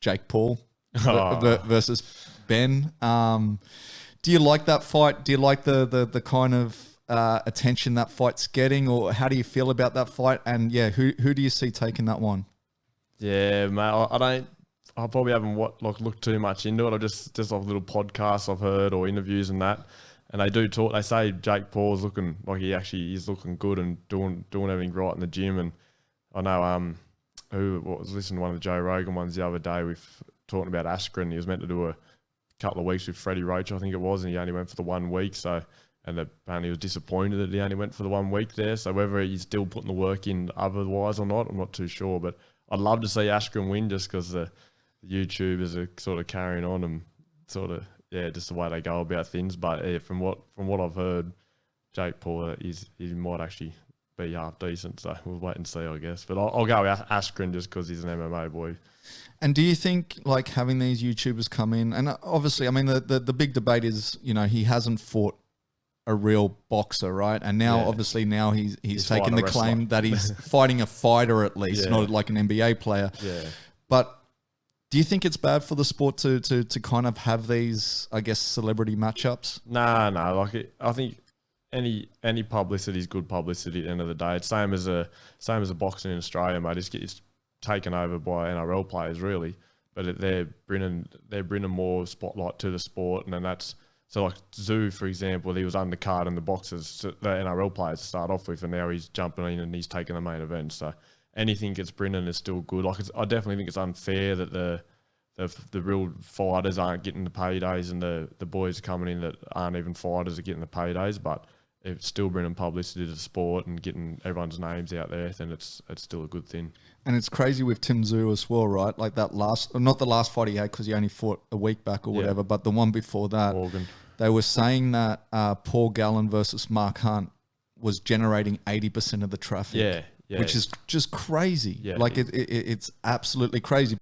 Jake Paul versus Ben. Do you like that fight? Do you like the kind of attention that fight's getting, or how do you feel about that fight? And yeah, who do you see taking that one? Yeah, mate, I probably haven't looked too much into it. I just off little podcasts I've heard or interviews and that, and they do talk. They say Jake Paul's looking like he actually is looking good and doing everything right in the gym. And I know was listening to one of the Joe Rogan ones the other day with talking about Askren. He was meant to do a couple of weeks with Freddie Roach, I think it was, and he only went for the 1 week. So, and apparently he was disappointed that he only went for the 1 week there. So whether he's still putting the work in otherwise or not, I'm not too sure. But I'd love to see Askren win just because the YouTubers are sort of carrying on and sort of, just the way they go about things. But yeah, from what I've heard, Jake Paul, he might actually be half decent. So we'll wait and see, I guess. But I'll go with Askren just because he's an MMA boy. And do you think like having these YouTubers come in, and obviously, I mean, the big debate is, he hasn't fought a real boxer, right? And now, obviously, now he's taken the claim that he's fighting a fighter at least, not like an NBA player. Yeah. But do you think it's bad for the sport to kind of have these, I guess, celebrity matchups? No. I think any publicity is good publicity at the end of the day. It's same as a boxing in Australia, mate. It's taken over by NRL players, really. But they're bringing more spotlight to the sport, and then that's so like Zoo, for example, he was undercard in the boxers, the NRL players to start off with, and now he's jumping in and he's taking the main event. So anything gets Brennan is still good. Like I definitely think it's unfair that the real fighters aren't getting the paydays, and the boys coming in that aren't even fighters are getting the paydays. But it's still bringing publicity to the sport and getting everyone's names out there, then it's still a good thing. And it's crazy with Tim Tszyu as well, right? Like that not the last fight he had because he only fought a week back or whatever, but the one before that, Morgan. They were saying that Paul Gallen versus Mark Hunt was generating 80% of the traffic. Yeah. Which is just crazy. Yeah, like it's absolutely crazy.